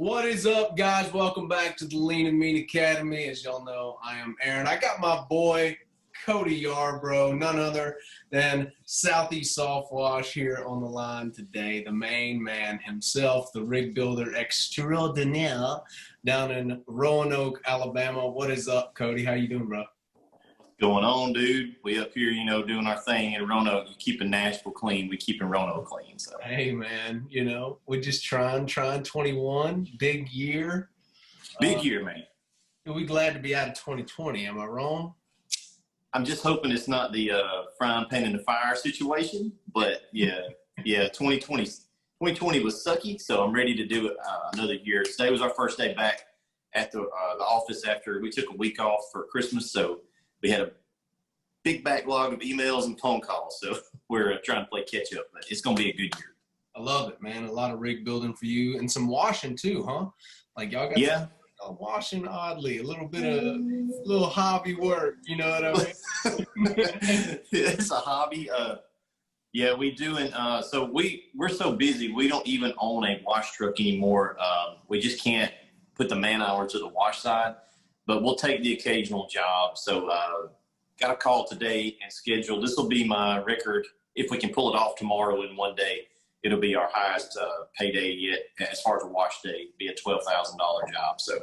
What is up, guys? Welcome back to the Lean and Mean Academy. As y'all know, I am Aaron. I got my boy, Coty Yarbrough, none other than Southeast Softwash here on the line today. The main man himself, the rig builder extraordinaire down in Roanoke, Alabama. What is up, Coty? How you doing, bro? Going on, dude? We up here, doing our thing in Roanoke. You keeping Nashville clean. We keeping Roanoke clean. So hey, man, we're just trying 21, big year. Big year, man. We glad to be out of 2020. Am I wrong? I'm just hoping it's not the frying pan in the fire situation. But yeah, 2020 was sucky. So I'm ready to do it another year. Today was our first day back at the office after we took a week off for Christmas. So we had a big backlog of emails and phone calls, so we're trying to play catch up, but it's going to be a good year. I love it, man. A lot of rig building for you and some washing too, huh? Like y'all got some washing oddly, a little bit of little hobby work, you know what I mean? It's a hobby. Yeah, we do. And so we're so busy, we don't even own a wash truck anymore. We just can't put the man hours to the wash side. But we'll take the occasional job. So got a call today and scheduled. This will be my record. If we can pull it off tomorrow in one day, it'll be our highest payday yet as far as a wash day. It'll be a $12,000 job. So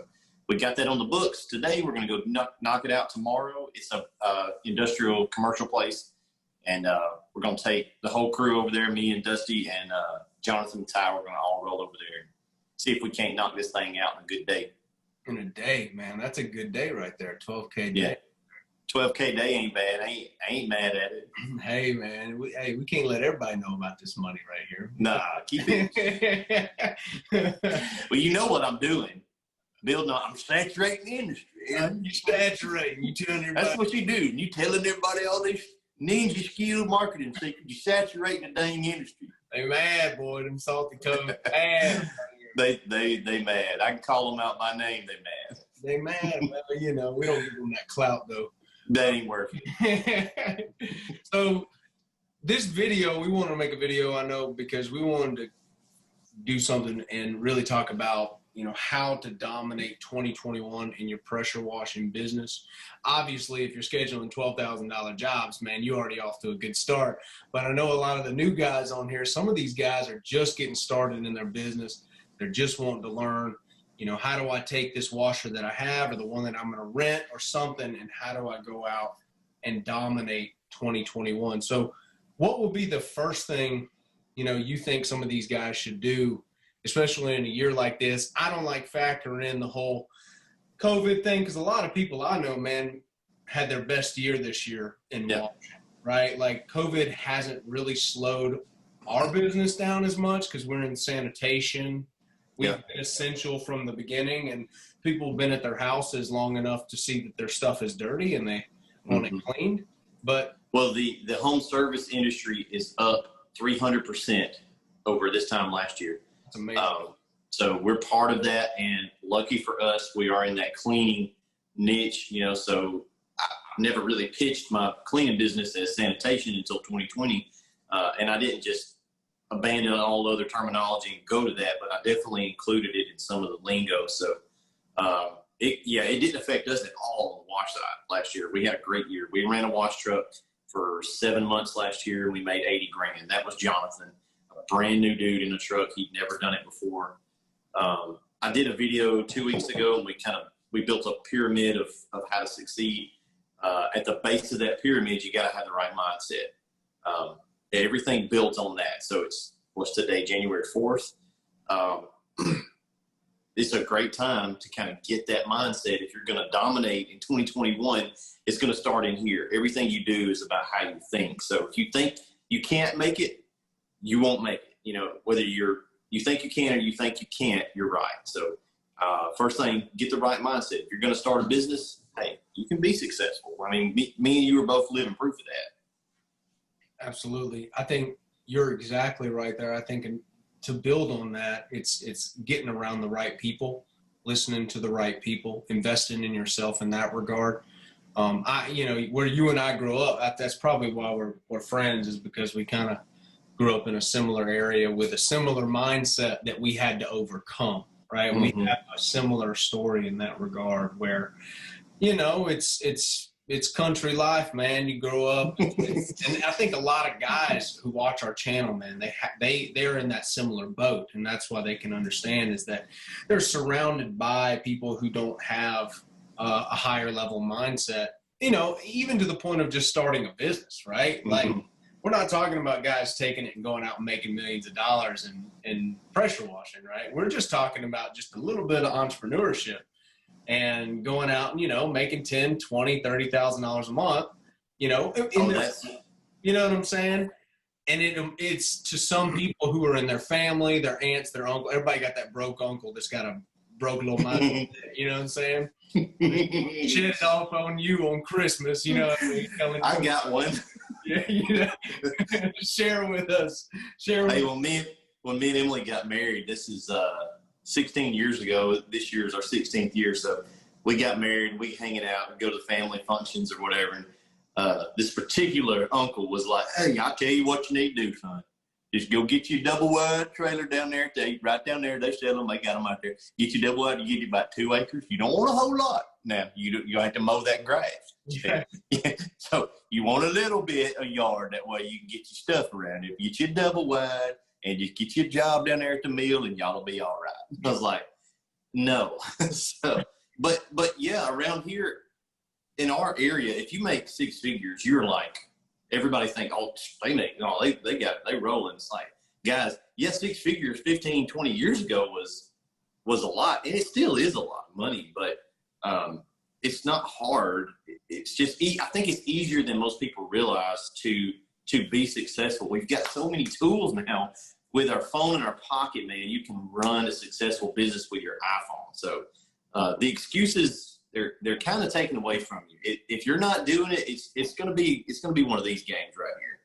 we got that on the books. Today we're going to go knock it out tomorrow. It's a industrial commercial place. And we're going to take the whole crew over there, me and Dusty and Jonathan and Ty. We're going to all roll over there and see if we can't knock this thing out in a good day. In a day, man. That's a good day right there. 12K day. Yeah. 12K day ain't bad. I ain't mad at it. Hey, man. We can't let everybody know about this money right here. Nah, keep it. Well, you know what I'm doing. I'm saturating the industry. You're saturating. You telling everybody. That's what you do. You telling everybody all these ninja skill marketing secrets. You saturating the dang industry. They mad, boy. Them salty toes mad. They mad. I can call them out by name. They mad. They mad. Well, we don't give them that clout though. That ain't working. So this video, we want to make a video, I know, because we wanted to do something and really talk about, how to dominate 2021 in your pressure washing business. Obviously, if you're scheduling $12,000 jobs, man, you're already off to a good start. But I know a lot of the new guys on here, some of these guys are just getting started in their business. They're just wanting to learn, how do I take this washer that I have or the one that I'm going to rent or something, and how do I go out and dominate 2021? So what will be the first thing, you think some of these guys should do, especially in a year like this? I don't like factoring in the whole COVID thing because a lot of people I know, man, had their best year this year in washing, right? Like COVID hasn't really slowed our business down as much because we're in sanitation. We've been essential from the beginning, and people have been at their houses long enough to see that their stuff is dirty and they want it cleaned. But the home service industry is up 300% over this time last year. That's amazing. So we're part of that, and lucky for us, we are in that cleaning niche. So I never really pitched my cleaning business as sanitation until 2020, and I didn't just abandon all other terminology and go to that, but I definitely included it in some of the lingo. So it didn't affect us at all on the wash side last year. We had a great year. We ran a wash truck for 7 months last year, and we made 80 grand. That was Jonathan, a brand new dude in a truck. He'd never done it before. I did a video 2 weeks ago, and we built a pyramid of how to succeed. At the base of that pyramid, you got to have the right mindset. Everything built on that. So what's today, January 4th? It's a great time to kind of get that mindset. If you're going to dominate in 2021, it's going to start in here. Everything you do is about how you think. So if you think you can't make it, you won't make it. Whether you think you can or you think you can't, you're right. So first thing, get the right mindset. If you're going to start a business, hey, you can be successful. I mean, me and you are both living proof of that. Absolutely. I think you're exactly right there. I think to build on that, it's getting around the right people, listening to the right people, investing in yourself in that regard. Where you and I grew up, that's probably why we're friends, is because we kind of grew up in a similar area with a similar mindset that we had to overcome, right? Mm-hmm. We have a similar story in that regard where, it's country life, man. You grow up, and I think a lot of guys who watch our channel, man, they're in that similar boat, and that's why they can understand is that they're surrounded by people who don't have a higher level mindset. Even to the point of just starting a business, right? Mm-hmm. Like, we're not talking about guys taking it and going out and making millions of dollars in pressure washing, right? We're just talking about just a little bit of entrepreneurship and going out and, making $10, $20, $30,000 a month, you know what I'm saying? And it's to some people who are in their family, their aunts, their uncle, everybody got that broke uncle that's got a broke little mind, you know what I'm saying? Shit it off on you on Christmas, you know what I mean? I got one. Yeah, share with us. Hey, when me and Emily got married, this is 16 years ago. This year is our 16th year, so we got married. We hanging out and go to family functions or whatever. And this particular uncle was like, "Hey, I'll tell you what you need to do, son. Just go get you a double wide trailer down there. Right down there, they sell them. They got them out there. Get you double wide. You get you about 2 acres. You don't want a whole lot. Now you have to mow that grass. Yeah. So you want a little bit of yard. That way you can get your stuff around it. Get you a double wide and just get you a job down there at the mill, and y'all will be all right." I was like, no. So, but yeah, around here in our area, if you make 6 figures, you're like, everybody think, oh, they rolling. It's like, guys, yes, 6 figures 15, 20 years ago was a lot, and it still is a lot of money, but it's not hard. It's just, I think it's easier than most people realize to be successful. We've got so many tools now with our phone in our pocket, man. You can run a successful business with your iPhone. So the excuses, they're kind of taken away from you. If you're not doing it, it's gonna be one of these games right here.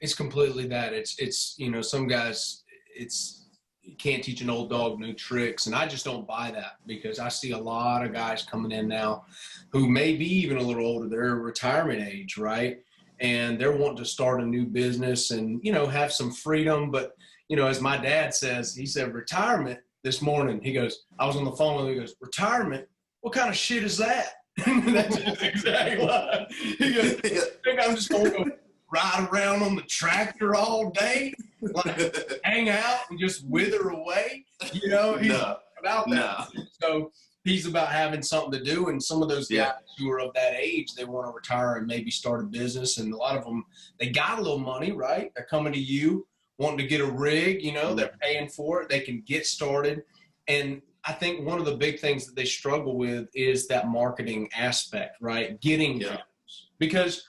It's completely that. It's some guys, you can't teach an old dog new tricks, and I just don't buy that, because I see a lot of guys coming in now who may be even a little older. They're retirement age, right? And they're wanting to start a new business and have some freedom. But as my dad says, he said retirement this morning. He goes, I was on the phone with him. He goes, retirement? What kind of shit is that? That's his exact line. He goes, I think I'm just going to go ride around on the tractor all day, like hang out and just wither away. He's about that. No. So he's about having something to do. And some of those guys who are of that age, they want to retire and maybe start a business. And a lot of them, they got a little money, right? They're coming to you wanting to get a rig, they're paying for it. They can get started. And I think one of the big things that they struggle with is that marketing aspect, right? Getting jobs. Because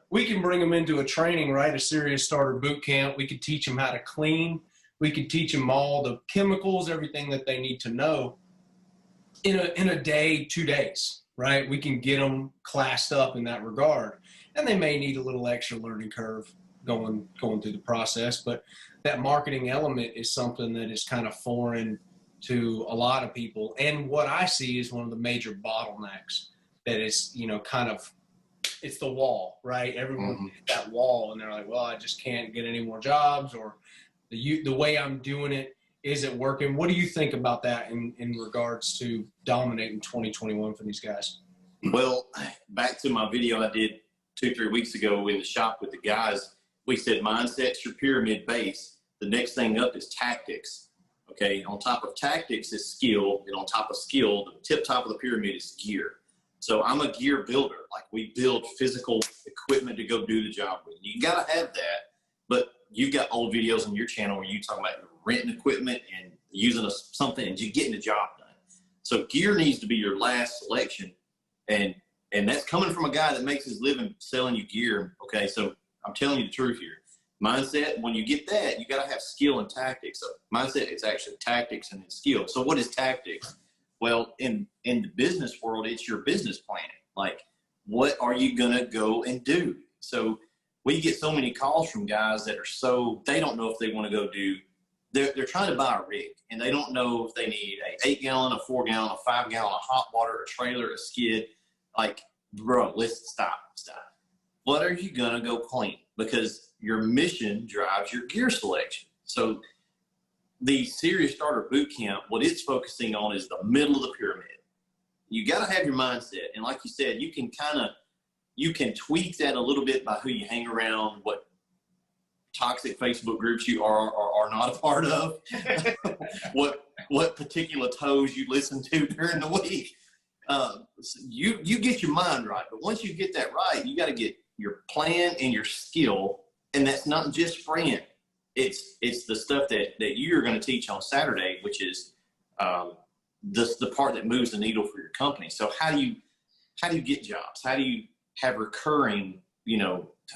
we can bring them into a training, right? A serious starter boot camp. We could teach them how to clean. We could teach them all the chemicals, everything that they need to know in a day, 2 days, right? We can get them classed up in that regard. And they may need a little extra learning curve going through the process, but that marketing element is something that is kind of foreign to a lot of people. And what I see is one of the major bottlenecks that is, it's the wall, right? Everyone hits that wall and they're like, well, I just can't get any more jobs, or the way I'm doing it isn't working. What do you think about that in regards to dominating 2021 for these guys? Well, back to my video I did 2-3 weeks ago in the shop with the guys, we said mindset's your pyramid base. The next thing up is tactics. Okay, on top of tactics is skill, and on top of skill, the top of the pyramid is gear. So I'm a gear builder. Like, we build physical equipment to go do the job with. You got to have that, but you've got old videos on your channel where you talk about renting equipment and using something and just getting the job done. So gear needs to be your last selection, and that's coming from a guy that makes his living selling you gear. Okay, so I'm telling you the truth here. Mindset, when you get that, you got to have skill and tactics. So mindset is actually tactics and then skill. So what is tactics? Well, in the business world, it's your business planning. Like, what are you going to go and do? So we get so many calls from guys that are they don't know if they want to go do, they're trying to buy a rig, and they don't know if they need a 8-gallon, a 4-gallon, a 5-gallon, a hot water, a trailer, a skid. Like, bro, let's stop. What are you going to go clean? Because your mission drives your gear selection. So the Serious Starter Bootcamp, what it's focusing on is the middle of the pyramid. You got to have your mindset. And like you said, you can tweak that a little bit by who you hang around, what toxic Facebook groups you are or are not a part of, what particular toes you listen to during the week. So you get your mind right. But once you get that right, you got to get your plan and your skill. And that's not just spraying. It's the stuff that you're going to teach on Saturday, which is the part that moves the needle for your company. So how do you get jobs? How do you have recurring,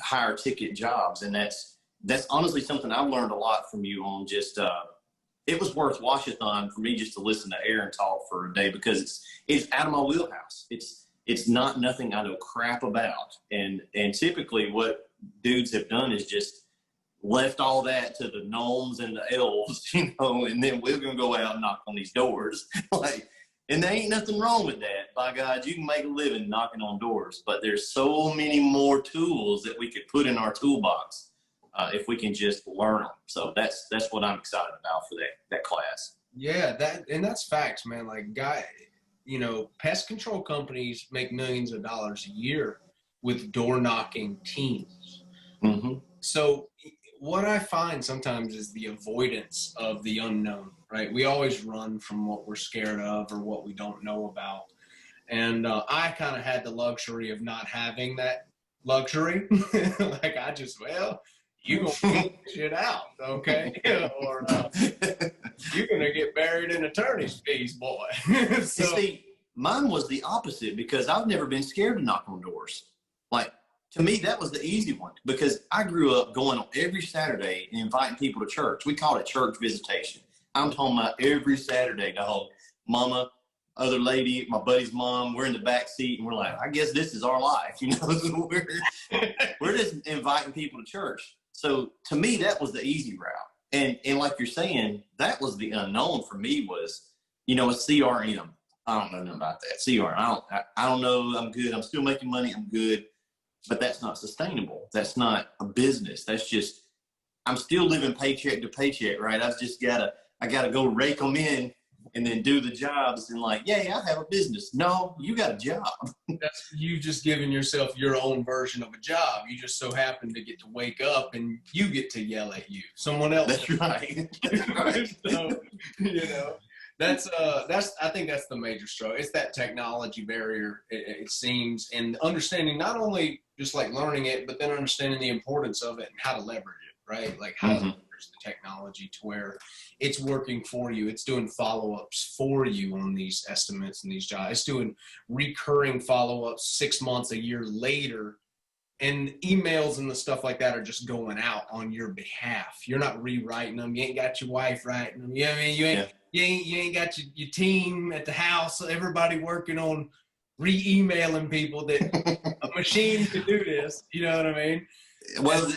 higher ticket jobs? And that's honestly something I've learned a lot from you on. Just it was worth Washathon for me just to listen to Aaron talk for a day, because it's out of my wheelhouse. It's not nothing I know crap about. And typically what dudes have done is just left all that to the gnomes and the elves, and then we're going to go out and knock on these doors. And there ain't nothing wrong with that. By God, you can make a living knocking on doors, but there's so many more tools that we could put in our toolbox if we can just learn them. So that's what I'm excited about for that class. Yeah, that's facts, man. Like, pest control companies make millions of dollars a year with door knocking teams. Mm-hmm. So what I find sometimes is the avoidance of the unknown, right? We always run from what we're scared of or what we don't know about. And I kind of had the luxury of not having that luxury. Like, you're going to figure shit out, okay? Or you're going to get buried in attorney's fees, boy. So, see, mine was the opposite, because I've never been scared to knock on doors. Like, to me, that was the easy one, because I grew up going on every Saturday and inviting people to church. We called it church visitation. I'm talking about every Saturday, dog. Mama, other lady, my buddy's mom, we're in the back seat, and we're like, I guess this is our life. So we're just inviting people to church. So to me, that was the easy route. And like you're saying, that was the unknown for me was, a CRM. I don't know nothing about that. CRM. I don't know. I'm good. I'm still making money. I'm good. But that's not sustainable. That's not a business. That's just, I'm still living paycheck to paycheck, right? I gotta go rake them in and then do the jobs and I have a business. No, you got a job. That's you just giving yourself your own version of a job. You just so happen to get to wake up and you get to yell at you. Someone else. That's right. That's right. So, I think that's the major struggle. It's that technology barrier, it seems, and understanding not only just like learning it, but then understanding the importance of it and how to leverage it, right? Like how to leverage the technology to where it's working for you. It's doing follow-ups for you on these estimates and these jobs. It's doing recurring follow-ups 6 months, a year later, and emails and the stuff like that are just going out on your behalf. You're not rewriting them. You ain't got your wife writing them. You know what I mean? You ain't got your team at the house, everybody working on re-emailing people that a machine could do this. You know what I mean? Well,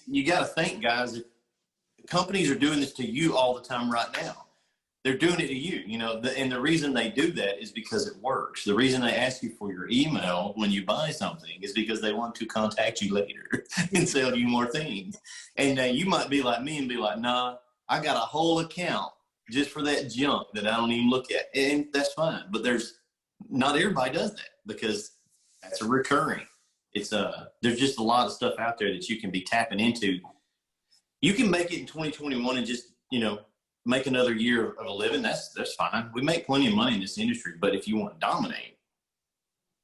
you got to think, guys, companies are doing this to you all the time right now. They're doing it to you, and the reason they do that is because it works. The reason they ask you for your email when you buy something is because they want to contact you later and sell you more things. And you might be like me and be like, nah, I got a whole account just for that junk that I don't even look at. And that's fine. But not everybody does that, because that's a recurring. There's just a lot of stuff out there that you can be tapping into. You can make it in 2021 and just, make another year of a living. That's fine. We make plenty of money in this industry, but if you want to dominate,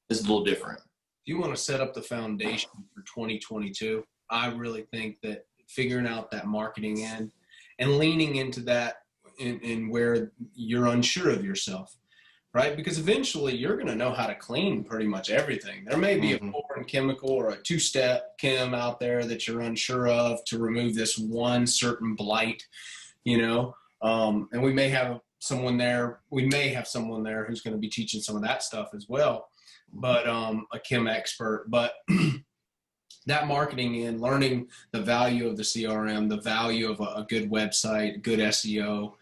it's a little different. If you want to set up the foundation for 2022, I really think that figuring out that marketing end and leaning into that in where you're unsure of yourself, right? Because eventually you're going to know how to clean pretty much everything. There may be a foreign chemical or a two-step chem out there that you're unsure of to remove this one certain blight, and we may have someone there who's going to be teaching some of that stuff as well, but a chem expert. But that marketing and learning the value of the CRM, the value of a good website, good SEO,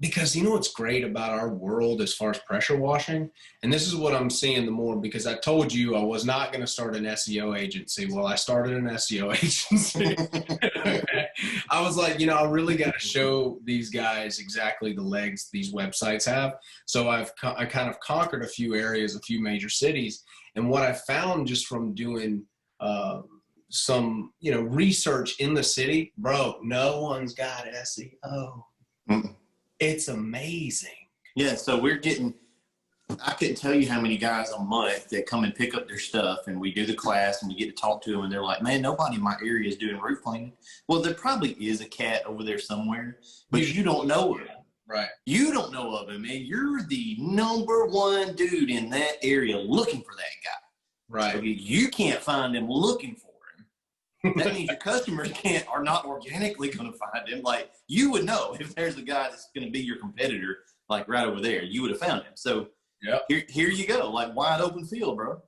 because what's great about our world as far as pressure washing, and this is what I'm seeing the more, because I told you I was not going to start an SEO agency. Well, I started an SEO agency. Okay. I was like, I really got to show these guys exactly the legs these websites have. So I kind of conquered a few areas, a few major cities. And what I found just from doing some, research in the city, bro, no one's got SEO. Mm. It's amazing. Yeah, so I couldn't tell you how many guys a month that come and pick up their stuff, and we do the class and we get to talk to them, and they're like, man, nobody in my area is doing roof cleaning. Well, there probably is a cat over there somewhere, but you don't know him. Right. You don't know of him, and you're the number one dude in that area looking for that guy. Right. So you can't find him looking for him. That means your customers are not organically going to find him. Like, you would know if there's a guy that's going to be your competitor, like right over there, you would have found him. So here you go, like wide open field, bro.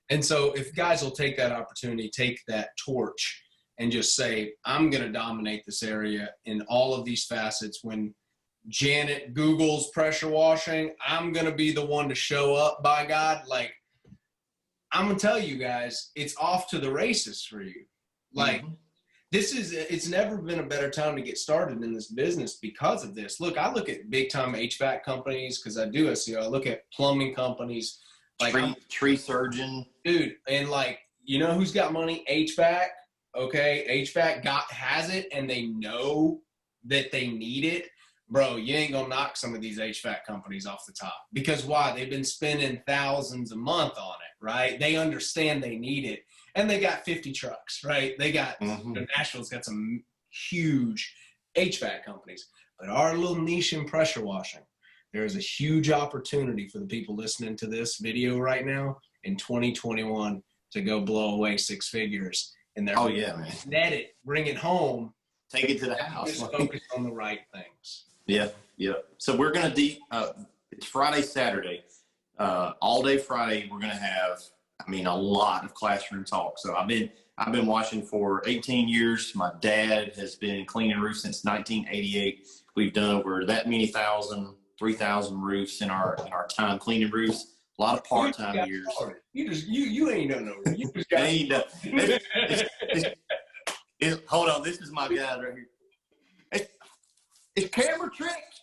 And so if guys will take that opportunity, take that torch and just say, I'm going to dominate this area in all of these facets. When Janet Googles pressure washing, I'm going to be the one to show up, by God. Like, I'm going to tell you guys, it's off to the races for you. Like, it's never been a better time to get started in this business because of this. Look, I look at big time HVAC companies because I do SEO. I look at plumbing companies, like tree surgeon, dude, and like, who's got money? HVAC. Okay, HVAC has it, and they know that they need it. Bro, you ain't gonna knock some of these HVAC companies off the top, because why? They've been spending thousands a month on it, right? They understand they need it. And they got 50 trucks, right? They got, Nashville's got some huge HVAC companies. But our little niche in pressure washing, there is a huge opportunity for the people listening to this video right now in 2021 to go blow away six figures. And they're man. Net it, bring it home. Take it to the house. Just focus on the right things. Yeah. So we're going to it's Friday, Saturday. All day Friday, we're going to have, a lot of classroom talk. So I've been washing for 18 years. My dad has been cleaning roofs since 1988. We've done over that many 3,000 roofs in our time cleaning roofs. A lot of part-time years. You ain't done no. You just got hold on, this is my guy right here. It's camera tricks.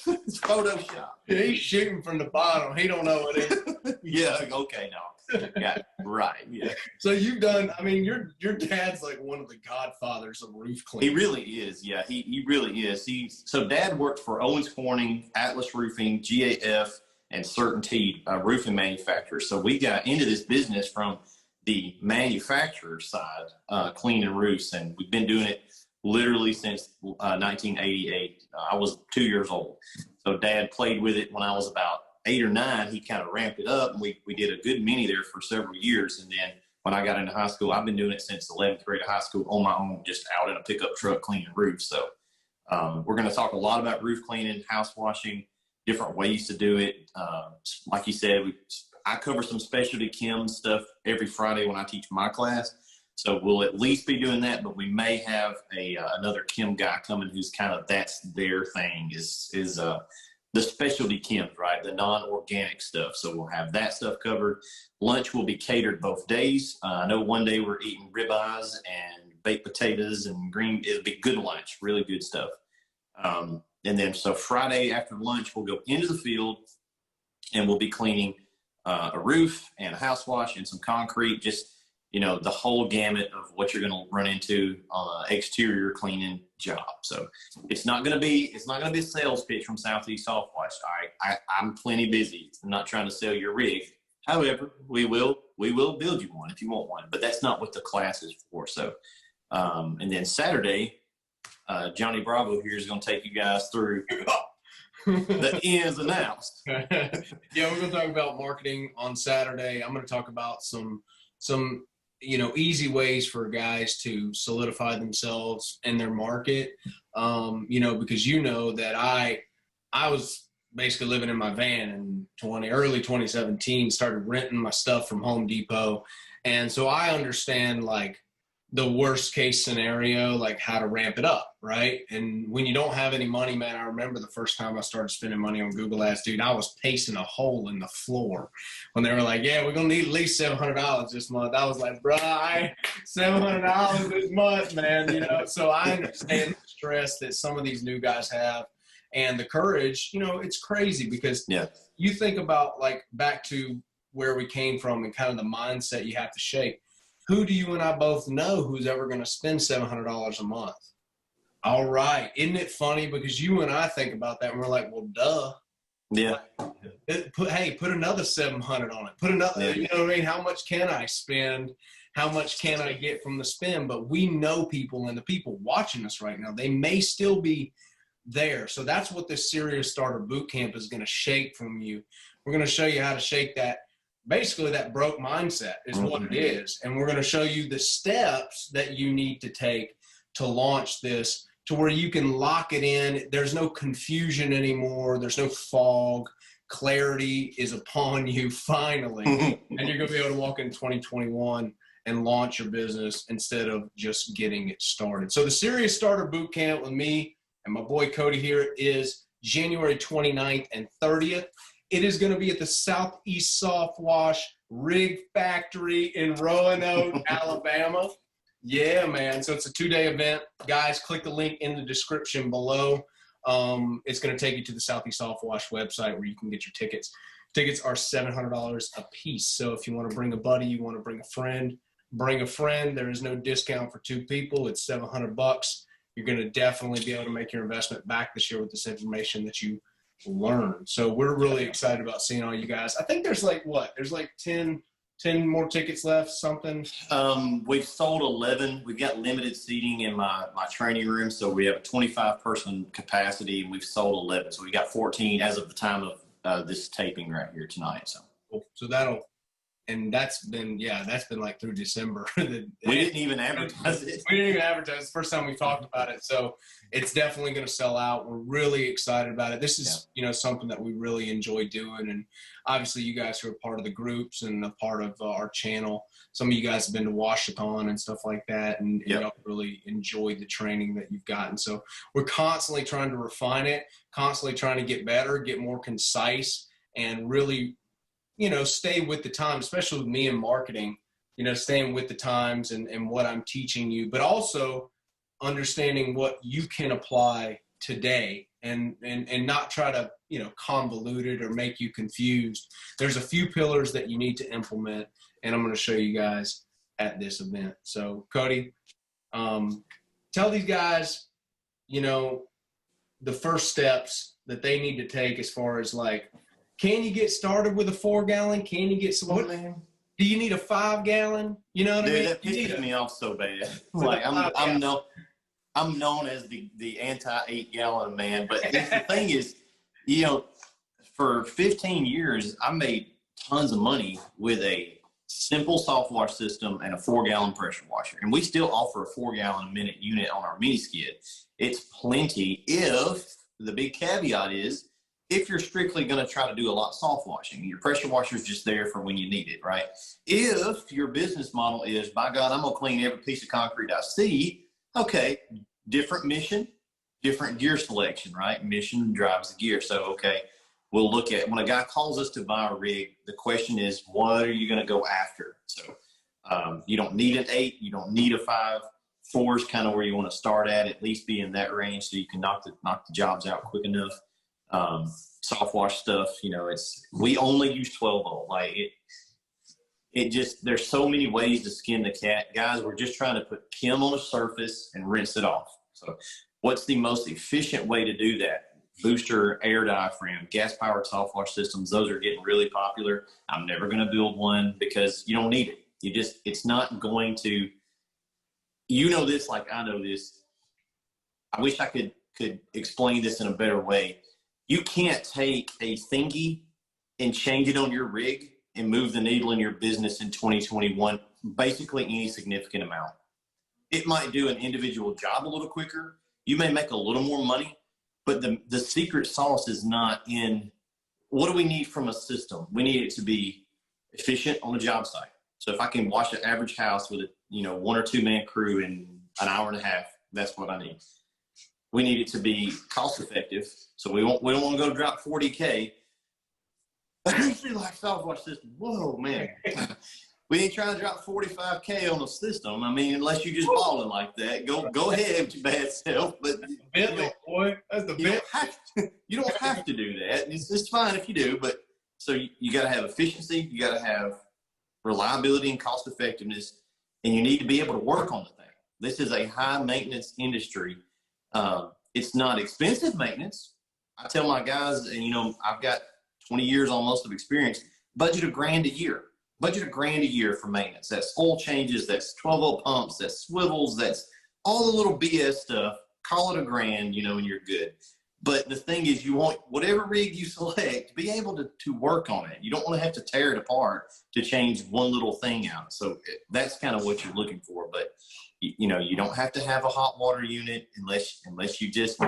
It's Photoshop. He's shooting from the bottom. He don't know what it is. Yeah. Okay. No. Yeah. Right. Yeah. So you've done. Your dad's like one of the godfathers of roof cleaning. He really is. Yeah. He really is. So Dad worked for Owens Corning, Atlas Roofing, GAF, and Certainty roofing manufacturers. So we got into this business from the manufacturer side, cleaning roofs, and we've been doing it literally since 1988. I was 2 years old. So Dad played with it when I was about 8 or 9. He kind of ramped it up, and we did a good many there for several years. And then when I got into high school, I've been doing it since 11th grade of high school on my own, just out in a pickup truck cleaning roofs. So we're going to talk a lot about roof cleaning, house washing, different ways to do it. Like you said, I cover some specialty chem stuff every Friday when I teach my class. So we'll at least be doing that, but we may have another chem guy coming who's kind of, that's their thing is the specialty chems, right? The non-organic stuff. So we'll have that stuff covered. Lunch will be catered both days. I know one day we're eating ribeyes and baked potatoes and green. It'll be good lunch, really good stuff. And then so Friday after lunch, we'll go into the field and we'll be cleaning a roof and a house wash and some concrete, just the whole gamut of what you're going to run into on an exterior cleaning job. So it's not going to be a sales pitch from Southeast Softwash. I'm plenty busy. I'm not trying to sell your rig. However, we will build you one if you want one, but that's not what the class is for. So, and then Saturday, Johnny Bravo here is going to take you guys through the ins and outs. Yeah, we're going to talk about marketing on Saturday. I'm going to talk about some easy ways for guys to solidify themselves in their market. Because that I was basically living in my van in early 2017, started renting my stuff from Home Depot. And so I understand like the worst case scenario, like how to ramp it up, right? And when you don't have any money, man, I remember the first time I started spending money on Google Ads, dude, I was pacing a hole in the floor when they were like, yeah, we're going to need at least $700 this month. I was like, bro, $700 this month, man, you know? So I understand the stress that some of these new guys have and the courage. You know, it's crazy because you think about like back to where we came from and kind of the mindset you have to shape. Who do you and I both know who's ever going to spend $700 a month? All right. Isn't it funny? Because you and I think about that and we're like, well, duh. Yeah. Put another 700 on it. Put another, you know what I mean? How much can I spend? How much can I get from the spend? But we know people, and the people watching us right now, they may still be there. So that's what this Serious Starter Bootcamp is going to shake from you. We're going to show you how to shake that. Basically, that broke mindset is what it is. And we're going to show you the steps that you need to take to launch this to where you can lock it in. There's no confusion anymore. There's no fog. Clarity is upon you finally. And you're going to be able to walk in 2021 and launch your business instead of just getting it started. So the Serious Starter Bootcamp with me and my boy Coty here is January 29th and 30th. It is going to be at the Southeast Softwash Rig Factory in Roanoke, Alabama. Yeah, man. So it's a 2-day event. Guys, click the link in the description below. It's going to take you to the Southeast Softwash website where you can get your tickets. Tickets are $700 a piece. So if you want to bring a buddy, you want to bring a friend, bring a friend. There is no discount for 2 people. It's $700. You're going to definitely be able to make your investment back this year with this information that you learn. So we're really excited about seeing all you guys. I think there's like what? There's like 10 more tickets left, something. We've sold 11. We've got limited seating in my training room. So we have a 25-person capacity and we've sold 11. So we got 14 as of the time of this taping right here tonight. So that'll, and that's been like through December. We didn't even advertise it. We didn't even advertise. It's the first time we talked about it. So it's definitely going to sell out. We're really excited about it. This is, something that we really enjoy doing. And obviously you guys who are part of the groups and a part of our channel, some of you guys have been to Washathon and stuff like that. And y'all really enjoyed the training that you've gotten. So we're constantly trying to refine it, constantly trying to get better, get more concise, and really, stay with the time, especially with me in marketing, staying with the times and what I'm teaching you, but also understanding what you can apply today and not try to, convolute it or make you confused. There's a few pillars that you need to implement, and I'm going to show you guys at this event. So Coty, tell these guys, the first steps that they need to take as far as like, can you get started with a 4-gallon? Can you get some? Do you need a 5-gallon? You know what I mean? That pisses me off so bad. Like I'm known as the anti-8-gallon man, but the thing is, for 15 years I made tons of money with a simple soft wash system and a 4-gallon pressure washer, and we still offer a 4-gallon a minute unit on our mini skid. It's plenty if the big caveat is, if you're strictly going to try to do a lot of soft washing, your pressure washer is just there for when you need it, right? If your business model is, by God, I'm going to clean every piece of concrete I see, okay, different mission, different gear selection, right? Mission drives the gear. So, okay, we'll look at, when a guy calls us to buy a rig, the question is, what are you going to go after? So you don't need an 8, you don't need a 5. 4 is kind of where you want to start at least be in that range so you can knock the jobs out quick enough. Soft wash stuff, we only use 12 volt. Like it just, there's so many ways to skin the cat. Guys, we're just trying to put Kim on a surface and rinse it off. So what's the most efficient way to do that? Booster, air diaphragm, gas powered soft wash systems. Those are getting really popular. I'm never going to build one because you don't need it. It's not going to, this like I know this. I wish I could explain this in a better way. You can't take a thingy and change it on your rig and move the needle in your business in 2021, basically any significant amount. It might do an individual job a little quicker. You may make a little more money, but the secret sauce is not in what do we need from a system. We need it to be efficient on the job site. So if I can wash an average house with 1 or 2 man crew in an hour and a half. That's what I need. We need it to be cost effective. So we don't want to go drop 40K. Actually, like Softwash system. Whoa, man. We ain't trying to drop 45K on the system. I mean, unless you just balling like that, go ahead with your bad self. But boy, that's the bit. You don't have to do that. It's fine if you do, but so you got to have efficiency, you got to have reliability and cost effectiveness, and you need to be able to work on the thing. This is a high maintenance industry. It's not expensive maintenance. I tell my guys, and I've got 20 years almost of experience. Budget $1,000 a year. Budget $1,000 a year for maintenance. That's oil changes, that's 12-volt pumps, that's swivels, that's all the little BS stuff. Call it $1,000, and you're good. But the thing is, you want whatever rig you select to be able to work on it. You don't want to have to tear it apart to change one little thing out. So that's kind of what you're looking for. But you don't have to have a hot water unit unless you just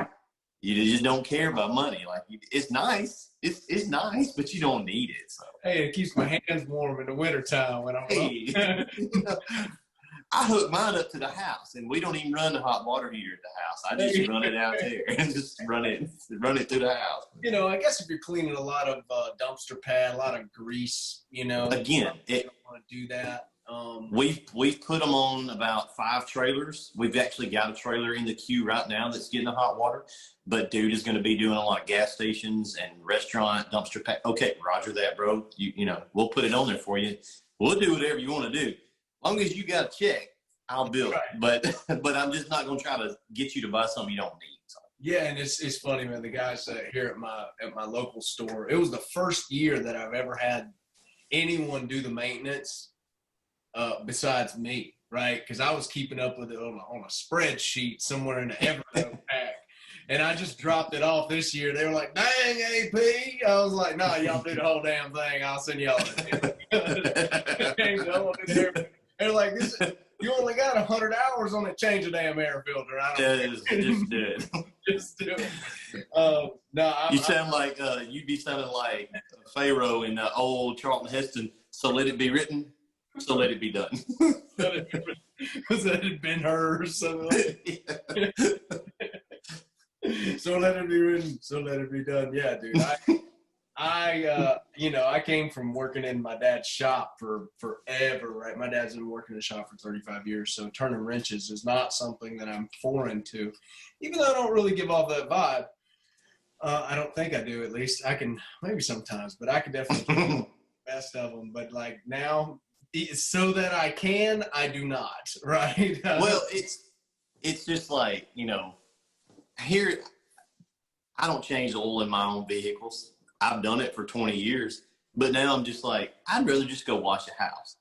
don't care about money. Like, it's nice. It's nice, but you don't need it. So hey, it keeps my hands warm in the wintertime when I'm I hook mine up to the house, and we don't even run the hot water heater at the house. I just run it out there and just run it through the house. I guess if you're cleaning a lot of dumpster pad, a lot of grease, Again, you don't want to do that. We've put them on about 5 trailers. We've actually got a trailer in the queue right now that's getting the hot water. But dude is going to be doing a lot of gas stations and restaurant dumpster pack. Okay, roger that, bro. We'll put it on there for you. We'll do whatever you want to do. As long as you got a check, I'll bill it. But I'm just not going to try to get you to buy something you don't need. So. Yeah, and it's funny, man. The guys here at my local store, it was the first year that I've ever had anyone do the maintenance besides me, right? Because I was keeping up with it on a spreadsheet somewhere in the Evernote pack. And I just dropped it off this year. They were like, dang, AP. I was like, no, y'all do the whole damn thing. I'll send y'all it. They're like, you only got 100 hours on it. Change the damn air filter. Just do it. Just do it. You'd be sounding like Pharaoh in old Charlton Heston. So let it be written. So let it be done. Was that it been her or something like that? So let it be written. So let it be done. Yeah, dude. I came from working in my dad's shop for forever, right? My dad's been working in the shop for 35 years, so turning wrenches is not something that I'm foreign to, even though I don't really give off that vibe. I don't think I do, at least. I can, maybe sometimes, but I can definitely do the best of them. But like now, so that I do not, right? Well, it's just like, here, I don't change the oil in my own vehicles. I've done it for 20 years, but now I'm just like, I'd rather just go wash a house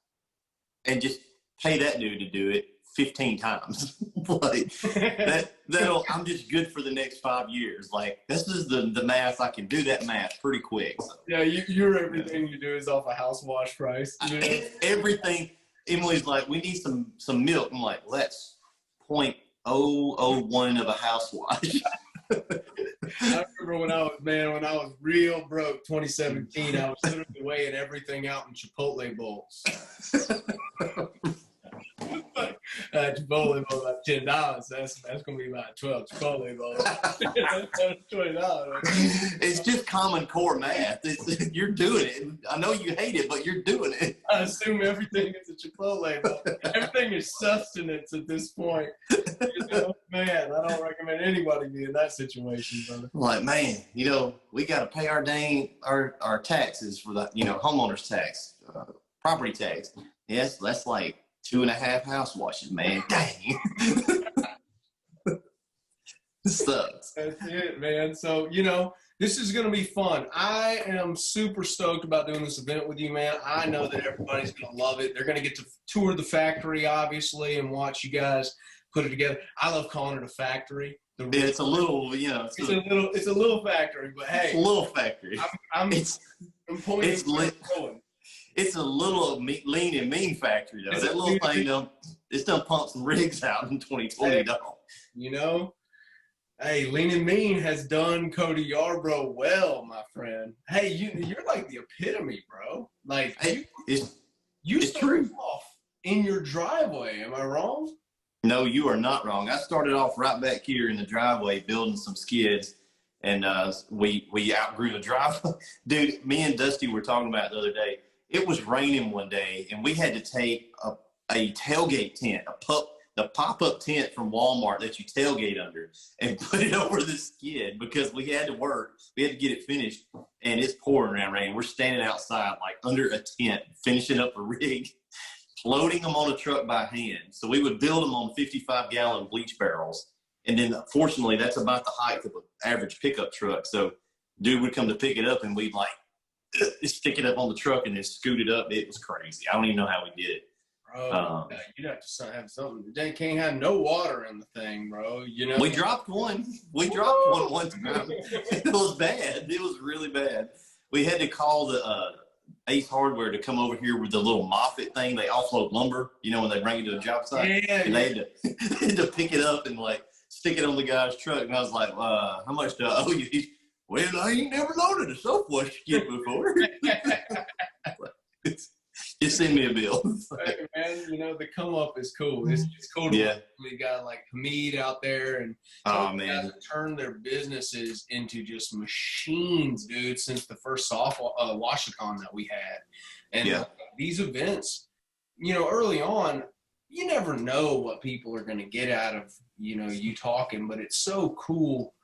and just pay that dude to do it 15 times. Like I'm just good for the next 5 years. Like, this is the math. I can do that math pretty quick. So. Yeah. You're everything you do is off a house wash price. Everything. Emily's like, we need some milk. I'm like, let's 0.001 of a house wash. I remember when I was real broke, 2017, I was literally weighing everything out in Chipotle bowls. Chipotle bowl about $10. That's gonna be about 12 Chipotle bowls. $20. It's just common core math. You're doing it. I know you hate it, but you're doing it. I assume everything is a Chipotle bowl. Everything is sustenance at this point. Man, I don't recommend anybody be in that situation, brother. Like, man, we got to pay our taxes for the homeowners tax, property tax. Yes, that's like 2.5 house washes, man. Dang. It sucks. That's it, man. So, this is going to be fun. I am super stoked about doing this event with you, man. I know that everybody's going to love it. They're going to get to tour the factory, obviously, and watch you guys put it together. I love calling it a factory. It's a little, it's a little factory, but hey. It's a little factory. I'm pointing It's a little lean and mean factory, though. That little thing, it's done pumped some rigs out in 2020, though. Hey, Lean and Mean has done Coty Yarbrough well, my friend. Hey, you're like the epitome, bro. Like, it's true. in your driveway. Am I wrong? No, you are not wrong. I started off right back here in the driveway building some skids, and we outgrew the driveway. Dude, me and Dusty were talking about it the other day. It was raining one day, and we had to take a tailgate tent, the pop-up tent from Walmart that you tailgate under, and put it over the skid because we had to work. We had to get it finished, and it's pouring around rain. We're standing outside like under a tent, finishing up a rig, loading them on a truck by hand. So we would build them on 55-gallon bleach barrels. And then, fortunately, that's about the height of an average pickup truck. So dude would come to pick it up, and we'd like stick it up on the truck and then scoot it up. It was crazy. I don't even know how we did it. Bro, you'd have to have something. They can't have no water in the thing, bro. You know, we dropped one. We dropped one time. It was bad. It was really bad. We had to call the Ace Hardware to come over here with the little Moffett thing. They offload lumber, you know, when they bring it to a job site. Yeah, and they had to pick it up and like stick it on the guy's truck. And I was like, how much do I owe you? Well, I ain't never loaded a Softwash skid before. Just send me a bill. Hey, man, you know, the come up is cool. It's cool to we got like Hamid out there and man, turn their businesses into just machines, dude, since the first Washathon that we had. And these events, you know, early on, you never know what people are going to get out of, you know, you talking, but it's so cool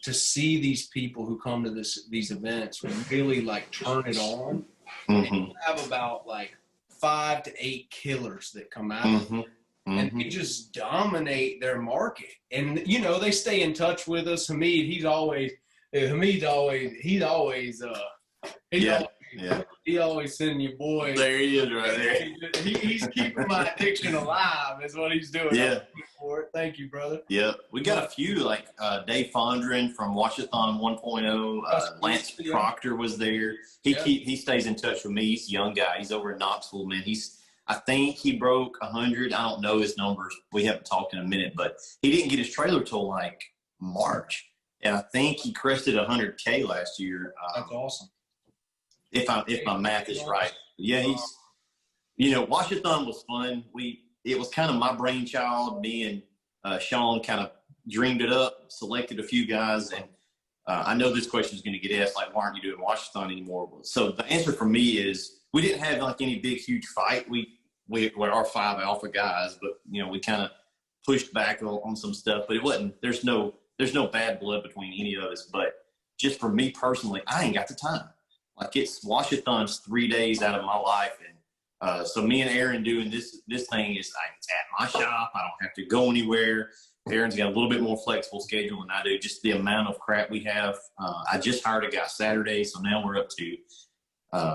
to see these people who come to these events really like turn it on. And you have about like 5 to 8 killers that come out and they just dominate their market. And, you know, they stay in touch with us. Hamid's always he always sending you boys. There he is right there. He's keeping my addiction alive is what he's doing. Yeah. For it. Thank you, brother. Yeah. We got a few like Dave Fondren from Washathon 1.0. Lance Proctor was there. He stays in touch with me. He's a young guy. He's over in Knoxville, man. I think he broke 100. I don't know his numbers. We haven't talked in a minute, but he didn't get his trailer till like March. And I think he crested 100K last year. That's awesome. If my math is right. Yeah, you know, Washathon was fun. It was kind of my brainchild. Me and Sean kind of dreamed it up, selected a few guys, and I know this question is going to get asked, like, why aren't you doing Washathon anymore? So the answer for me is we didn't have like any big, huge fight. We were our 5 alpha guys, but you know, we kind of pushed back on some stuff. But it wasn't. There's no bad blood between any of us. But just for me personally, I ain't got the time. Like it's Washathon's 3 days out of my life, and so me and Aaron doing this thing is like it's at my shop. I don't have to go anywhere. Aaron's got a little bit more flexible schedule than I do. Just the amount of crap we have. I just hired a guy Saturday, so now we're up to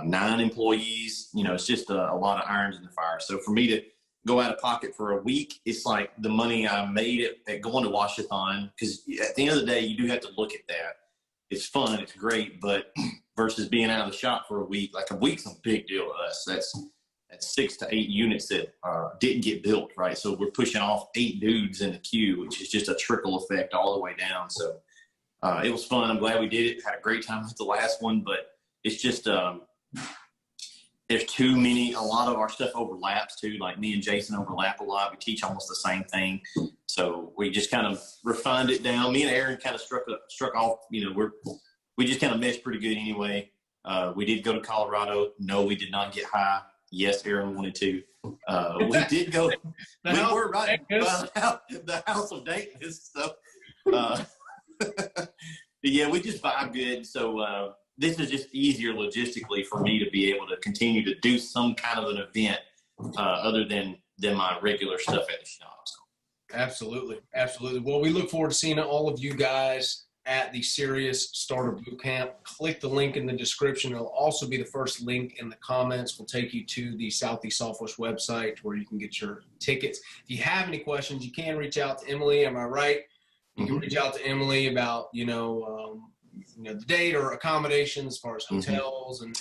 9 employees. You know, it's just a lot of irons in the fire. So for me to go out of pocket for a week, it's like the money I made at going to Washathon. Because at the end of the day, you do have to look at that. It's fun, it's great, but versus being out of the shop for a week, like a week's a big deal to us. That's 6 to 8 units that didn't get built, right? So we're pushing off 8 dudes in the queue, which is just a trickle effect all the way down. So it was fun. I'm glad we did it. Had a great time with the last one, but it's just there's too many. A lot of our stuff overlaps too. Like me and Jason overlap a lot. We teach almost the same thing. So we just kind of refined it down. Me and Aaron kind of struck off. You know, we just kind of meshed pretty good anyway. We did go to Colorado. No, we did not get high. Yes, Aaron wanted to. We did go. We were right by the house of Davis. So, yeah, we just vibe good. So this is just easier logistically for me to be able to continue to do some kind of an event other than my regular stuff at the shop. So. Absolutely. Well, we look forward to seeing all of you guys at the Serious Starter Bootcamp. Click the link in the description. It'll also be the first link in the comments. We'll take you to the Southeast Softwash website where you can get your tickets. If you have any questions, you can reach out to Emily. Am I right? You can reach out to Emily about, the date or accommodations as far as hotels and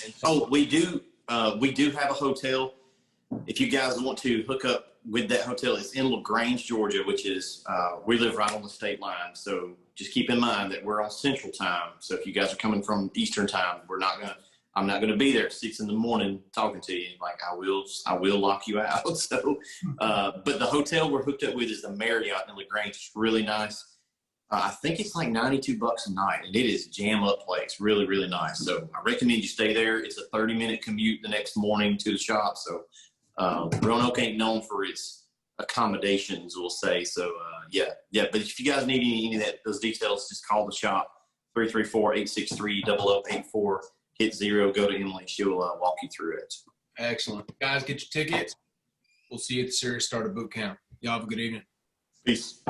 we do have a hotel. If you guys want to hook up with that hotel, it's in LaGrange, Georgia, which is we live right on the state line. So just keep in mind that we're on Central Time. So if you guys are coming from Eastern Time, we're not gonna. I'm not going to be there at 6 a.m. talking to you. Like, I will lock you out. So, but the hotel we're hooked up with is the Marriott in LaGrange. It's really nice. I think it's like $92 a night, and it is a jam up place. Really, really nice. So I recommend you stay there. It's a 30-minute commute the next morning to the shop. So Roanoke ain't known for its accommodations, we'll say. So yeah. But if you guys need any of those details, just call the shop 334-863-0084. Hit 0. Go to Emily. She'll walk you through it. Excellent, guys. Get your tickets. We'll see you at the Serious Starter Boot Camp. Y'all have a good evening. Peace.